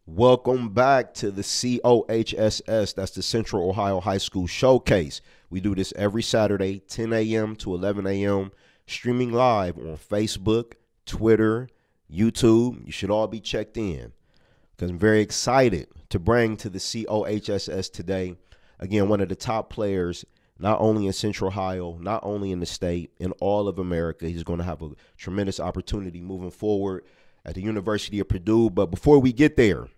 Welcome back to the C.O.H.S.S. That's the Central Ohio High School Showcase. We do this every Saturday, 10 a.m. to 11 a.m., streaming live on Facebook, Twitter, YouTube. You should all be checked in because I'm very excited to bring to the C.O.H.S.S. today, again, one of the top players, not only in Central Ohio, not only in the state, in all of America. He's going to have a tremendous opportunity moving forward at the University of Purdue. But before we get there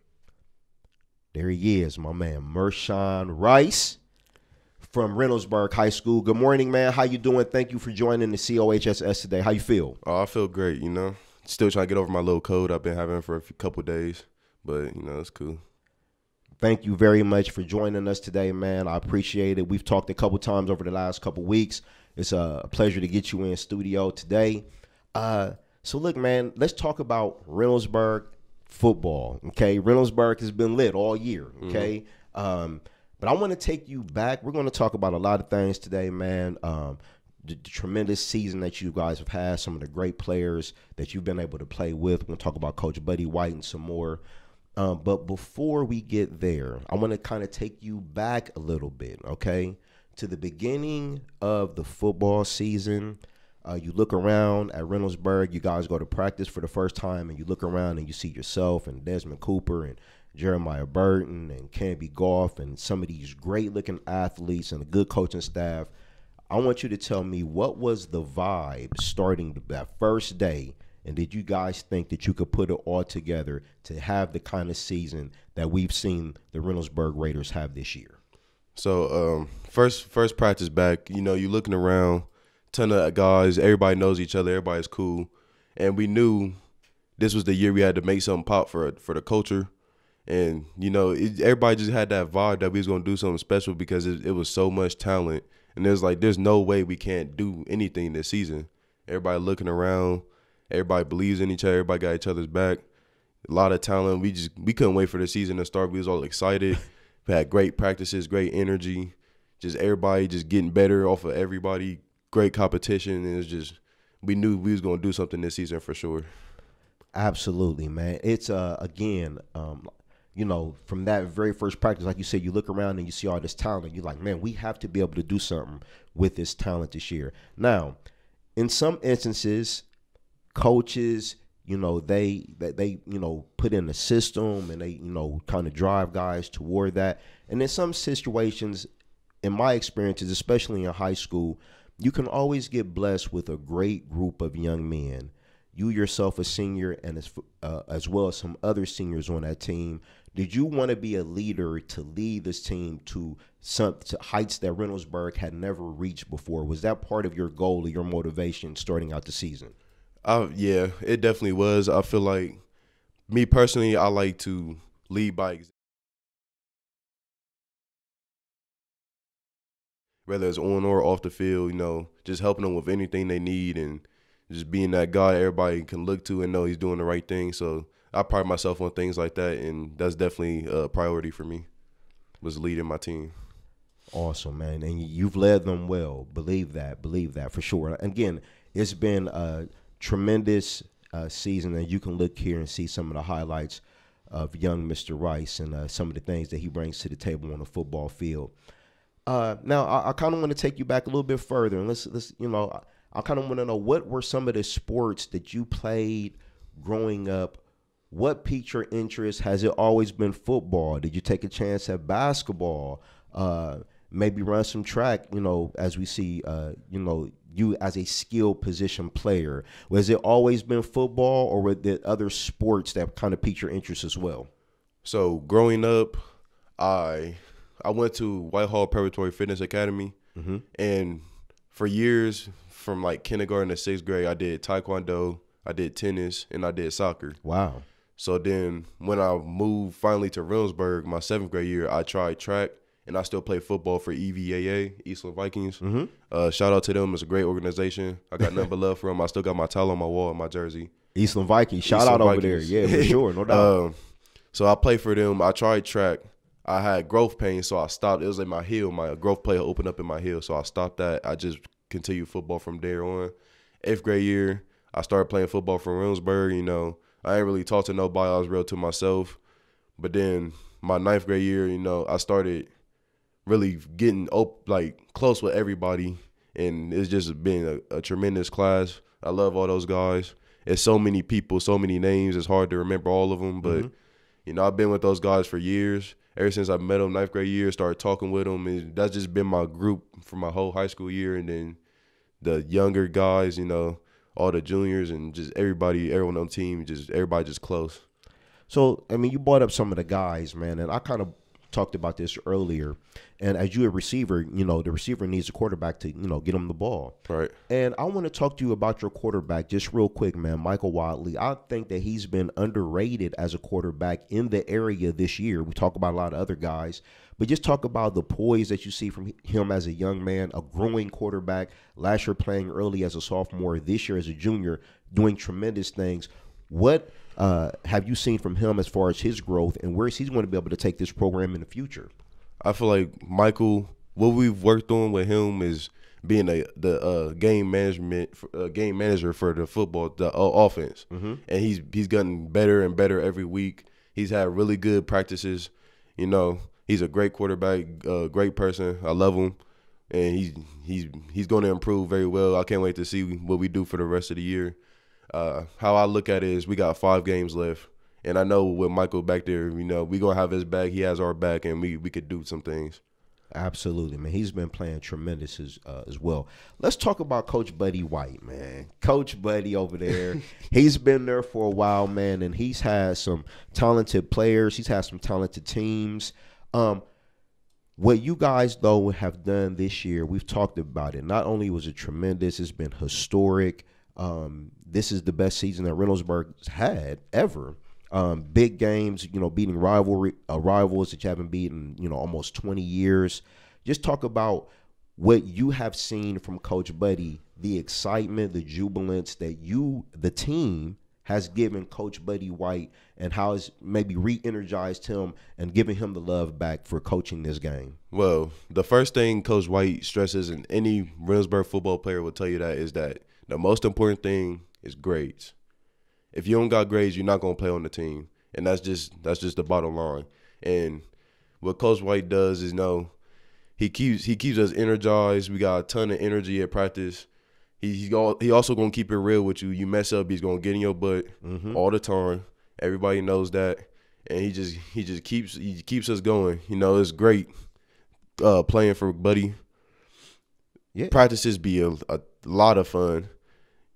he is, my man, Mershawn Rice from Reynoldsburg High School. Good morning, man. How you doing? Thank you for joining the C.O.H.S.S. today. How you feel? Oh, I feel great, Still trying to get over my little cold I've been having for a couple days, but, it's cool. Thank you very much for joining us today, man. I appreciate it. We've talked a couple times over the last couple weeks. It's a pleasure to get you in studio today. So, look, man, let's talk about Reynoldsburg football, okay? Reynoldsburg has been lit all year, okay? But I want to take you back. We're going to talk about a lot of things today, man. The tremendous season that you guys have had, some of the great players that you've been able to play with. We're going to talk about Coach Buddy White and some more. But before we get there, I want to kind of take you back a little bit, okay, to the beginning of the football season. You look around at Reynoldsburg, you guys go to practice for the first time, and you look around and you see yourself and Desmond Cooper and Jeremiah Burton and Canby Goff and some of these great-looking athletes and a good coaching staff. I want you to tell me, what was the vibe starting that first day, and did you guys think that you could put it all together to have the kind of season that we've seen the Reynoldsburg Raiders have this year? So first practice back, you're looking around, ton of guys, everybody knows each other, everybody's cool, and we knew this was the year we had to make something pop for the culture. And, everybody just had that vibe that we was going to do something special because it was so much talent. And there's no way we can't do anything this season. Everybody looking around, everybody believes in each other, everybody got each other's back. A lot of talent. We couldn't wait for the season to start. We was all excited. We had great practices, great energy. Just everybody just getting better off of everybody. Great competition. And it's just, we knew we was going to do something this season for sure. Absolutely, man. It's, again, from that very first practice, like you said, you look around and you see all this talent. You're like, man, we have to be able to do something with this talent this year. Now, in some instances, coaches, they put in a system and they, kind of drive guys toward that. And in some situations, in my experiences, especially in high school, you can always get blessed with a great group of young men. You yourself a senior, and as well as some other seniors on that team. Did you want to be a leader to lead this team to heights that Reynoldsburg had never reached before? Was that part of your goal or your motivation starting out the season? Yeah, it definitely was. I feel like, me personally, I like to lead by example. Whether it's on or off the field, just helping them with anything they need and just being that guy everybody can look to and know he's doing the right thing. So I pride myself on things like that, and that's definitely a priority for me, was leading my team. Awesome, man. And you've led them well. Believe that for sure. Again, it's been a tremendous season, and you can look here and see some of the highlights of young Mr. Rice and some of the things that he brings to the table on the football field. Now, I kind of want to take you back a little bit further, and let's I kind of want to know, what were some of the sports that you played growing up? What piqued your interest? Has it always been football? Did you take a chance at basketball? Maybe run some track, as we see, you as a skilled position player. Was it always been football, or were there other sports that kind of piqued your interest as well? So growing up, I went to Whitehall Preparatory Fitness Academy, and for years, from like kindergarten to 6th grade, I did taekwondo, I did tennis, and I did soccer. Wow. So then when I moved finally to Reynoldsburg, my 7th grade year, I tried track, and I still play football for EVAA, Eastland Vikings. Shout out to them. It's a great organization. I got nothing but love for them. I still got my towel on my wall in my jersey. Eastland Vikings. Shout out over there. Yeah, for sure. No doubt. So I played for them. I tried track. I had growth pain, so I stopped. It was in my heel. My growth plate opened up in my heel, so I stopped that. I just continued football from there on. 8th grade year, I started playing football for Reynoldsburg. I ain't really talked to nobody. I was real to myself. But then my ninth grade year, I started really getting close with everybody, and it's just been a tremendous class. I love all those guys. It's so many people, so many names. It's hard to remember all of them, but I've been with those guys for years. Ever since I met them ninth grade year, started talking with them, and that's just been my group for my whole high school year. And then the younger guys, all the juniors and just everyone on the team, everybody just close. So, I mean, you brought up some of the guys, man, and I kind of talked about this earlier. And as you're a receiver, the receiver needs a quarterback to, get him the ball. Right. And I want to talk to you about your quarterback just real quick, man, Michael Wadley. I think that he's been underrated as a quarterback in the area this year. We talk about a lot of other guys, but just talk about the poise that you see from him as a young man, a growing quarterback. Last year playing early as a sophomore, this year as a junior, doing tremendous things. What have you seen from him as far as his growth, and where is he going to be able to take this program in the future? I feel like Michael, what we've worked on with him is being the game manager for the offense, and he's gotten better and better every week. He's had really good practices. He's a great quarterback, great person. I love him, and he's going to improve very well. I can't wait to see what we do for the rest of the year. How I look at it is we got 5 games left. And I know with Michael back there, we're going to have his back. He has our back, and we could do some things. Absolutely, man. He's been playing tremendous as well. Let's talk about Coach Buddy White, man. Coach Buddy over there, he's been there for a while, man, and he's had some talented players. He's had some talented teams. What you guys, though, have done this year, we've talked about it. Not only was it tremendous, it's been historic. This is the best season that Reynoldsburg's had ever. Big games, beating rivals that you haven't beaten, almost 20 years. Just talk about what you have seen from Coach Buddy, the excitement, the jubilance that the team, has given Coach Buddy White, and how it's maybe re-energized him and giving him the love back for coaching this game. Well, the first thing Coach White stresses, and any Reynoldsburg football player will tell you that, is that the most important thing is grades. If you don't got grades, you're not gonna play on the team, and that's just the bottom line. And what Coach White does is, he keeps us energized. We got a ton of energy at practice. He also gonna keep it real with you. You mess up, he's gonna get in your butt all the time. Everybody knows that, and he just keeps us going. It's great playing for Buddy. Yeah. Practices be a lot of fun.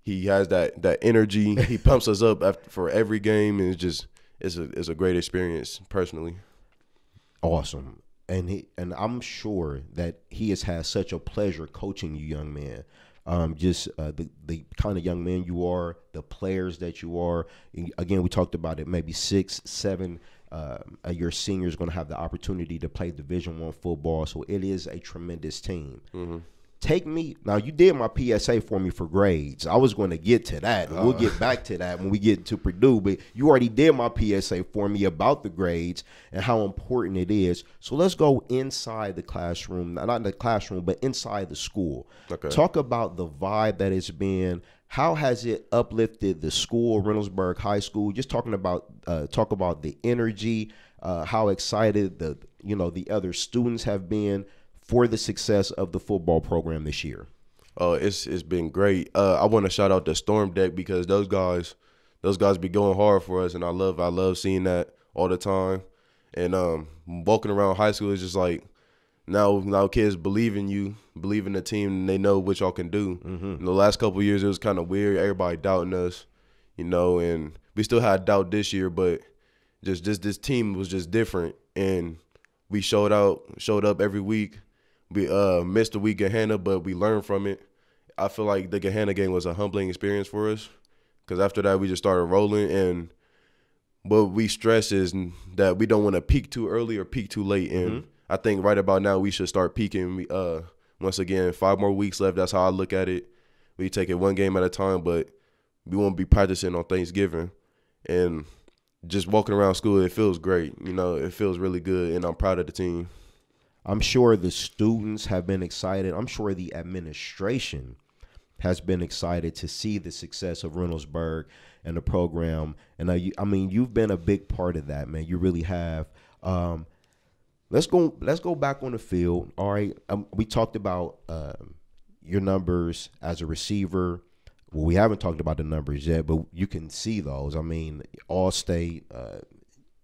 He has that energy. He pumps us up for every game, and it's a great experience personally. Awesome. And I'm sure that he has had such a pleasure coaching you, young man. The kind of young man you are, the players that you are. Again, we talked about it. Maybe 6, 7 your seniors going to have the opportunity to play Division I football. So it is a tremendous team. Take me now. You did my PSA for me for grades. I was going to get to that. We'll get back to that when we get to Purdue. But you already did my PSA for me about the grades and how important it is. So let's go inside the classroom, not in the classroom, but inside the school. Okay. Talk about the vibe that it's been. How has it uplifted the school, Reynoldsburg High School? Just talk about the energy, how excited the other students have been for the success of the football program this year. It's been great. I want to shout out the Storm Deck, because those guys be going hard for us, and I love seeing that all the time. And walking around high school is just like, now kids believe in you, believe in the team, and they know what y'all can do. In the last couple of years, it was kind of weird. Everybody doubting us, and we still had doubt this year, but just this team was just different, and we showed up every week. We missed a week at Hannah, but we learned from it. I feel like the Gahanna game was a humbling experience for us, because after that we just started rolling. And what we stress is that we don't want to peak too early or peak too late. And I think right about now we should start peaking. Once again, 5 more weeks left. That's how I look at it. We take it one game at a time, but we won't be practicing on Thanksgiving. And just walking around school, it feels great. It feels really good, and I'm proud of the team. I'm sure the students have been excited. I'm sure the administration has been excited to see the success of Reynoldsburg and the program. And I mean, you've been a big part of that, man. You really have. Let's go back on the field. All right. We talked about your numbers as a receiver. Well, we haven't talked about the numbers yet, but you can see those. I mean, all state,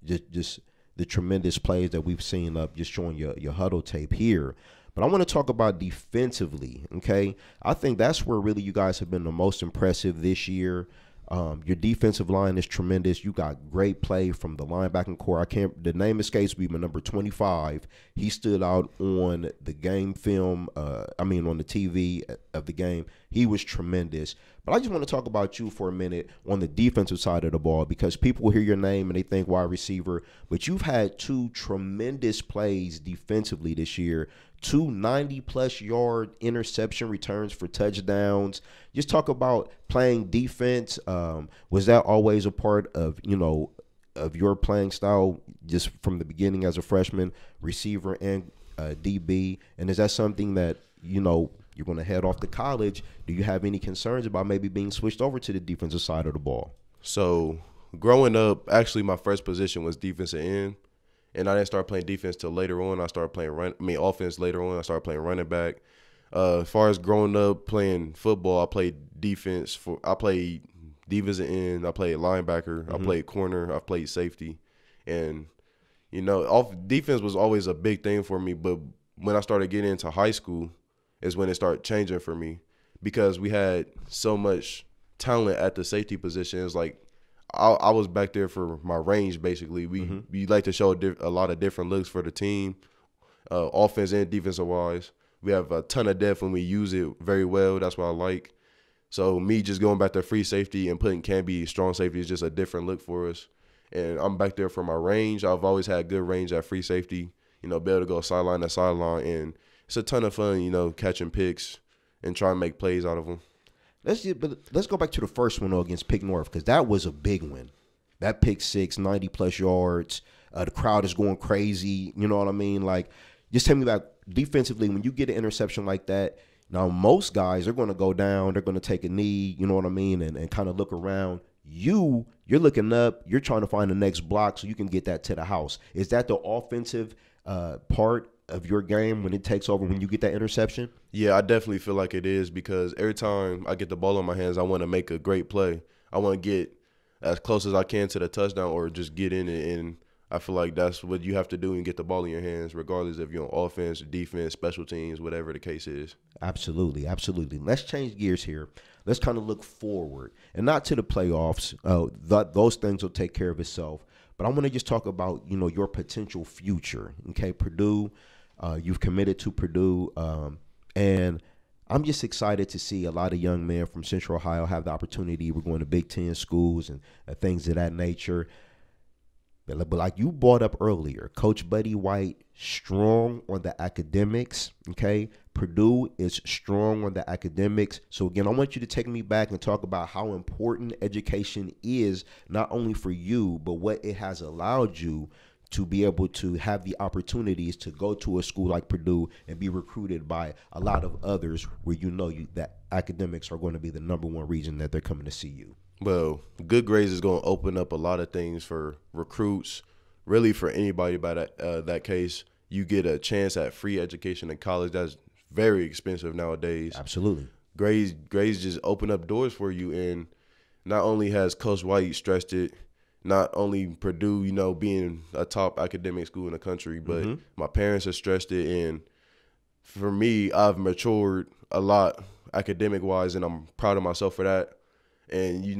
just the tremendous plays that we've seen up, just showing your huddle tape here. But I want to talk about defensively, okay? I think that's where really you guys have been the most impressive this year. Your defensive line is tremendous. You got great play from the linebacking core. The name escapes me, but number 25, he stood out on the game film, on the TV of the game. He was tremendous. But I just want to talk about you for a minute on the defensive side of the ball, because people hear your name and they think wide receiver, but you've had 2 tremendous plays defensively this year. 2 90-plus yard interception returns for touchdowns. Just talk about playing defense. Was that always a part of, of your playing style just from the beginning as a freshman, receiver and DB? And is that something that, you're going to head off to college? Do you have any concerns about maybe being switched over to the defensive side of the ball? So growing up, actually my first position was defensive end. And I didn't start playing defense till later on. I started playing offense later on. I started playing running back. As far as growing up playing football, I played defense. I played defensive end. I played linebacker. I played corner. I played safety. And, defense was always a big thing for me. But when I started getting into high school is when it started changing for me, because we had so much talent at the safety position. It's like, I was back there for my range, basically. We like to show a lot of different looks for the team, offense and defensive-wise. We have a ton of depth when we use it very well. That's what I like. So me just going back to free safety and putting Canby strong safety is just a different look for us. And I'm back there for my range. I've always had good range at free safety, be able to go sideline to sideline. And it's a ton of fun, catching picks and trying to make plays out of them. Let's go back to the first one, though, against Pick North, because that was a big win. That pick six, 90-plus yards. The crowd is going crazy. You know what I mean? Like, just tell me about defensively, when you get an interception like that, now most guys are going to go down. They're going to take a knee, you know what I mean, and kind of look around. You're looking up. You're trying to find the next block so you can get that to the house. Is that the offensive part of your game when it takes over, when you get that interception? Yeah, I definitely feel like it is, because every time I get the ball in my hands, I want to make a great play. I want to get as close as I can to the touchdown or just get in it, and I feel like that's what you have to do and get the ball in your hands, regardless if you're on offense, defense, special teams, whatever the case is. Absolutely, absolutely. Let's change gears here. Let's kind of look forward, and not to the playoffs. Those things will take care of itself. But I want to just talk about, your potential future. Okay, Purdue. You've committed to Purdue, and I'm just excited to see a lot of young men from Central Ohio have the opportunity. We're going to Big Ten schools and things of that nature. But like you brought up earlier, Coach Buddy White, strong on the academics, okay? Purdue is strong on the academics. So, again, I want you to take me back and talk about how important education is, not only for you, but what it has allowed you to be able to have the opportunities to go to a school like Purdue and be recruited by a lot of others where that academics are going to be the number one reason that they're coming to see you. Well, good grades is going to open up a lot of things for recruits, really for anybody by that case. You get a chance at free education in college. That's very expensive nowadays. Absolutely. Grades just open up doors for you, and not only has Coach White stressed it, not only Purdue, being a top academic school in the country, but my parents have stressed it. And for me, I've matured a lot academic-wise, and I'm proud of myself for that. And, you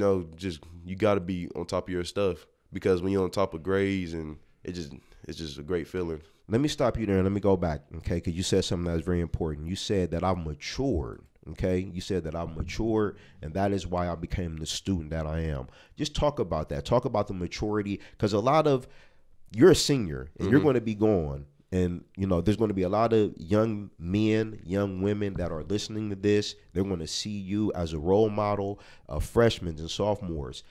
got to be on top of your stuff, because when you're on top of grades, and it's just a great feeling. Let me stop you there and let me go back, okay, because you said something that was very important. You said that I've matured. Okay, you said that I'm mature, and that is why I became the student that I am. Just talk about that. Talk about the maturity, because you're a senior, and you're going to be gone. And, there's going to be a lot of young men, young women that are listening to this. They're going to see you as a role model of freshmen and sophomores.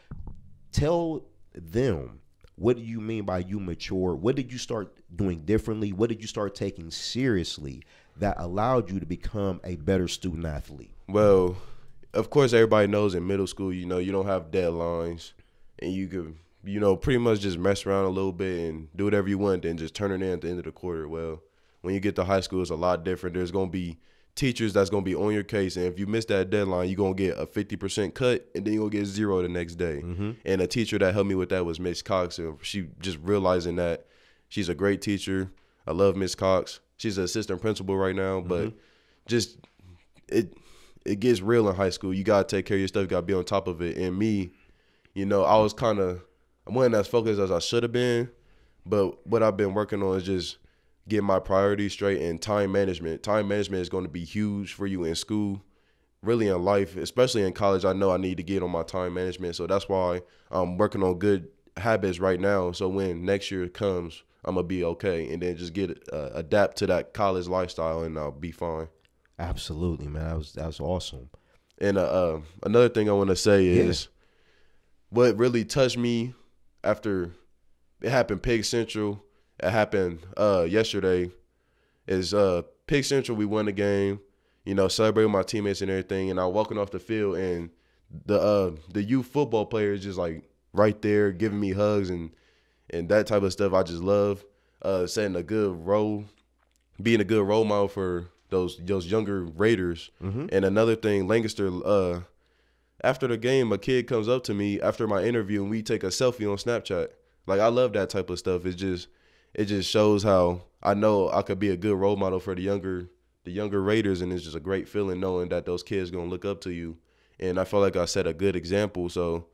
Tell them, what do you mean by you mature? What did you start doing differently? What did you start taking seriously that allowed you to become a better student athlete? Well, of course, everybody knows in middle school, you know, you don't have deadlines, and you could, you know, pretty much just mess around a little bit and do whatever you want, then just turn it in at the end of the quarter. Well, when you get to high school, it's a lot different. There's going to be teachers that's going to be on your case, and if you miss that deadline, you're going to get a 50% cut, and then you're going to get 0 the next day. And a teacher that helped me with that was Miss Cox, and she just realizing that she's a great teacher. I love Miss Cox. She's an assistant principal right now, but just it gets real in high school. You got to take care of your stuff. You got to be on top of it. And me, you know, I wasn't as focused as I should have been, but what I've been working on is just getting my priorities straight and time management. Time management is going to be huge for you in school, really in life, especially in college. I know I need to get on my time management, so that's why I'm working on good habits right now. So when next year comes, I'm gonna be okay, and then just adapt to that college lifestyle, and I'll be fine. Absolutely, man. That was awesome. And another thing I want to say is what really touched me after it happened, Pig Central. It happened yesterday. Is Pig Central? We won the game. You know, celebrating my teammates and everything, and I walking off the field, and the youth football players just like right there giving me hugs and that type of stuff. I just love setting a good role, being a good role model for those younger Raiders. And another thing, Lancaster, after the game, a kid comes up to me after my interview and we take a selfie on Snapchat. Like, I love that type of stuff. It just shows how I know I could be a good role model for the younger Raiders, and it's just a great feeling knowing that those kids gonna look up to you. And I feel like I set a good example, so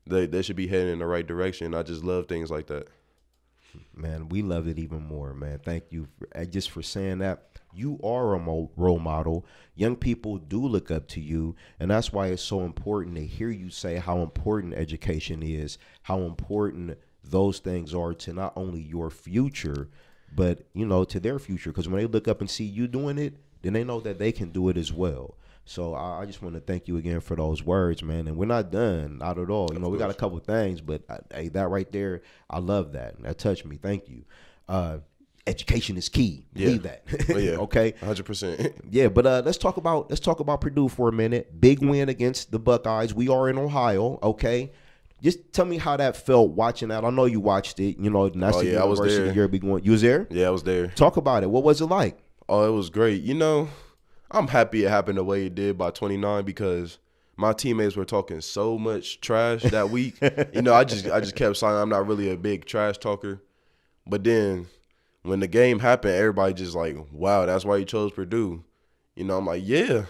they should be heading in the right direction. I just love things like that. Man, we love it even more, man. Thank you just for saying that. You are a role model. Young people do look up to you, and that's why it's so important to hear you say how important education is, how important those things are to not only your future, but, you know, to their future. Because when they look up and see you doing it, then they know that they can do it as well. So I just want to thank you again for those words, man. And we're not done, not at all. You know, we got a couple of things, but hey, that right there, I love that. That touched me. Thank you. Education is key. Believe that. Oh, yeah. Okay. 100%. Yeah, but let's talk about Purdue for a minute. Big win against the Buckeyes. We are in Ohio. Okay. Just tell me how that felt watching that. I know you watched it. You know, that's the university you're going. You was there? Yeah, I was there. Talk about it. What was it like? Oh, it was great. You know, I'm happy it happened the way it did by 29 because my teammates were talking so much trash that week. You know, I just kept silent. I'm not really a big trash talker. But then when the game happened, everybody just like, wow, that's why you chose Purdue. You know, I'm like, yeah.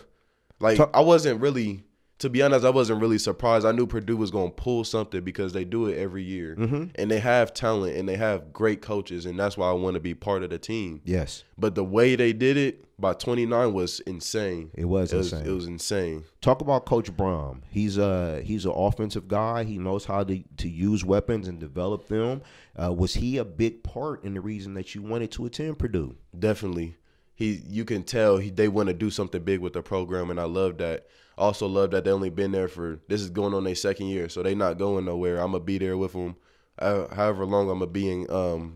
Like, I wasn't really, to be honest, I wasn't really surprised. I knew Purdue was going to pull something because they do it every year. And they have talent and they have great coaches, and that's why I want to be part of the team. Yes. But the way they did it by 29 was insane. It was insane. It was insane. Talk about Coach Brom. He's an offensive guy. He knows how to use weapons and develop them. Was he a big part in the reason that you wanted to attend Purdue? Definitely. You can tell they want to do something big with the program, and I love that. I also love that they only been there this is going on their second year, so they not going nowhere. I'm going to be there with them however long I'm going to be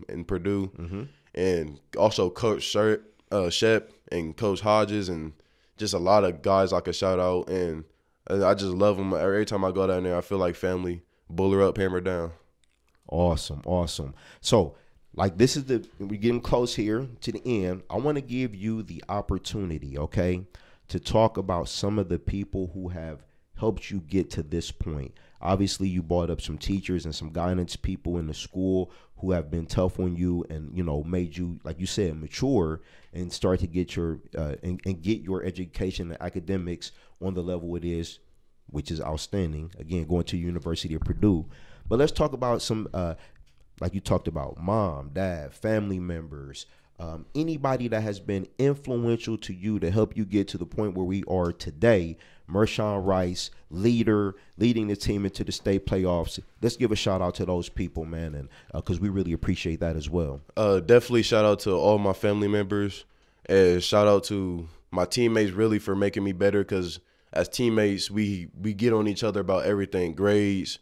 in Purdue. And also Coach Shep and Coach Hodges and just a lot of guys I could shout out. And I just love them. Every time I go down there, I feel like family. Buller up, hammer down. Awesome, awesome. So, like, we're getting close here to the end. I want to give you the opportunity, okay, to talk about some of the people who have helped you get to this point. Obviously, you brought up some teachers and some guidance people in the school who have been tough on you and, you know, made you, like you said, mature and start to get your and get your education and academics on the level it is, which is outstanding. Again, going to University of Purdue. But let's talk about some, like you talked about, mom, dad, family members, anybody that has been influential to you to help you get to the point where we are today. Mershawn Rice, leading the team into the state playoffs. Let's give a shout out to those people, man, and because we really appreciate that as well. Definitely shout out to all my family members, and shout out to my teammates really for making me better. Because as teammates, we get on each other about everything, grades,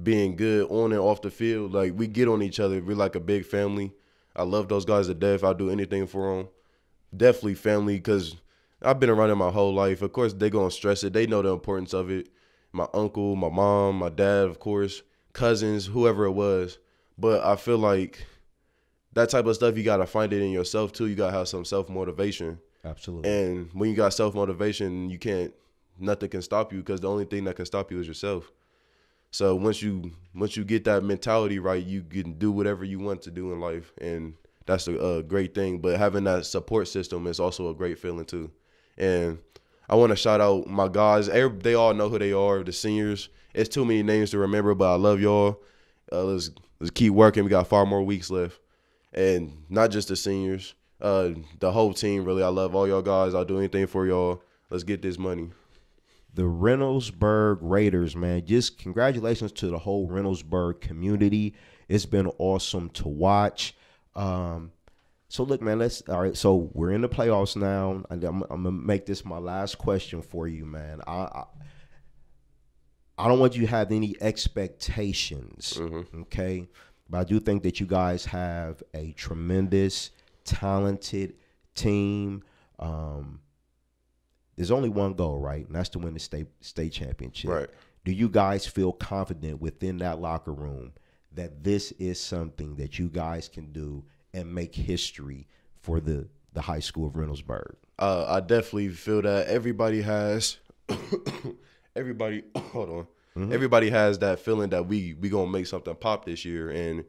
being good on and off the field. Like, we get on each other. We're like a big family. I love those guys to death. I'll do anything for them. Definitely family, because I've been around it my whole life. Of course, they gonna stress it. They know the importance of it. My uncle, my mom, my dad, of course, cousins, whoever it was. But I feel like that type of stuff, you gotta find it in yourself too. You gotta have some self-motivation. Absolutely. And when you got self-motivation, nothing can stop you, because the only thing that can stop you is yourself. So once you get that mentality right, you can do whatever you want to do in life, and that's a great thing. But having that support system is also a great feeling too. And I want to shout out my guys. They all know who they are, the seniors. It's too many names to remember, but I love y'all. Let's keep working. We got 5 more weeks left. And not just the seniors, the whole team, really. I love all y'all guys. I'll do anything for y'all. Let's get this money. The Reynoldsburg Raiders, man. Just congratulations to the whole Reynoldsburg community. It's been awesome to watch. So look, man, all right, so we're in the playoffs now. I'm going to make this my last question for you, man. I don't want you to have any expectations, okay? But I do think that you guys have a tremendous, talented team. There's only one goal, right? And that's to win the state championship. Right. Do you guys feel confident within that locker room that this is something that you guys can do and make history for the high school of Reynoldsburg? I definitely feel that everybody has hold on. Everybody has that feeling that we gonna make something pop this year, and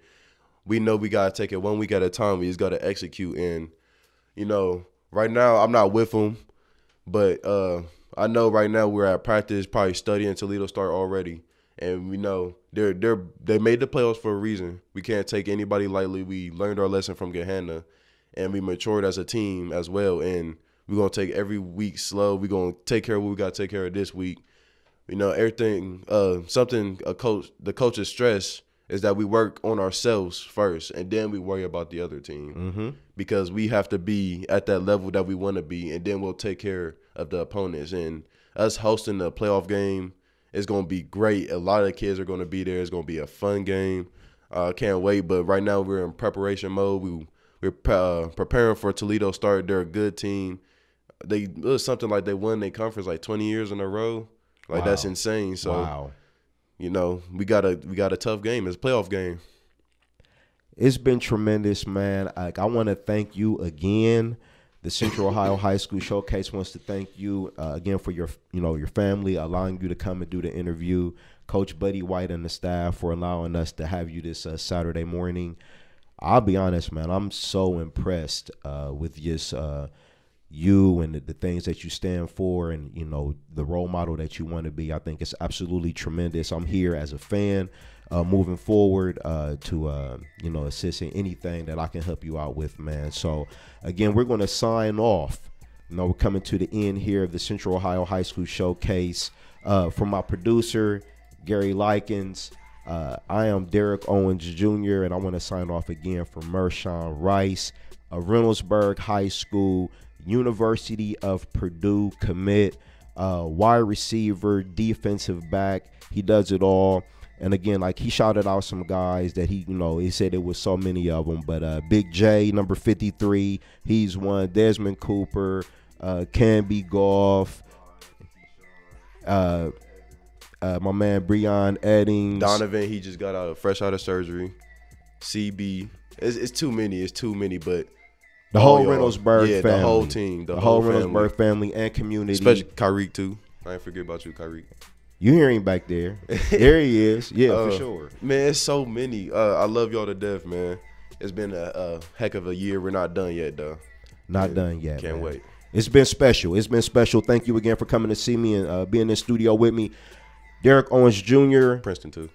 we know we gotta take it 1 week at a time. We just gotta execute. And right now I'm not with them, but I know right now we're at practice, probably studying Toledo start already. And we know they made the playoffs for a reason. We can't take anybody lightly. We learned our lesson from Gehenna, and we matured as a team as well. And we're gonna take every week slow. We're gonna take care of what we gotta take care of this week. Everything. The coach's stress is that we work on ourselves first, and then we worry about the other team, because we have to be at that level that we want to be, and then we'll take care of the opponents. And us hosting the playoff game, it's going to be great. A lot of the kids are going to be there. It's going to be a fun game. Can't wait. But right now we're in preparation mode. We're preparing for Toledo start. They're a good team. It was something like they won their conference like 20 years in a row. Like, wow. That's insane. So, wow. We got a tough game. It's a playoff game. It's been tremendous, man. I want to thank you again. The Central Ohio High School Showcase wants to thank you again for your family, allowing you to come and do the interview. Coach Buddy White and the staff for allowing us to have you this Saturday morning. I'll be honest, man, I'm so impressed with just you and the things that you stand for, and the role model that you want to be. I think it's absolutely tremendous. I'm here as a fan, moving forward to assist in anything that I can help you out with, man. So again, we're going to sign off. We're coming to the end here of the Central Ohio High School Showcase. From my producer, Gary Likens, I am Derrick Owens Jr., and I want to sign off again from Mershawn Rice of Reynoldsburg High School, University of Purdue commit, wide receiver, defensive back. He does it all. And again, like, he shouted out some guys that he said there was so many of them. But Big J, number 53, he's one. Desmond Cooper, Canby Goff, my man Breon Eddings. Donovan, he just got fresh out of surgery. CB. It's too many. It's too many, but the whole Reynoldsburg family. The whole team. The whole Reynoldsburg family and community. Especially Kyrie, too. I ain't forget about you, Kyrie. You hear him back there. There he is. Yeah, for sure. Man, it's so many. I love y'all to death, man. It's been a heck of a year. We're not done yet, though. Not done yet, Can't man. wait. It's been special. It's been special. Thank you again for coming to see me and being in the studio with me. Derrick Owens Jr. Princeton, too.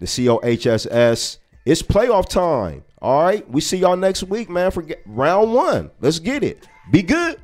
The C.O.H.S.S. It's playoff time. All right? We see y'all next week, man, for round 1. Let's get it. Be good.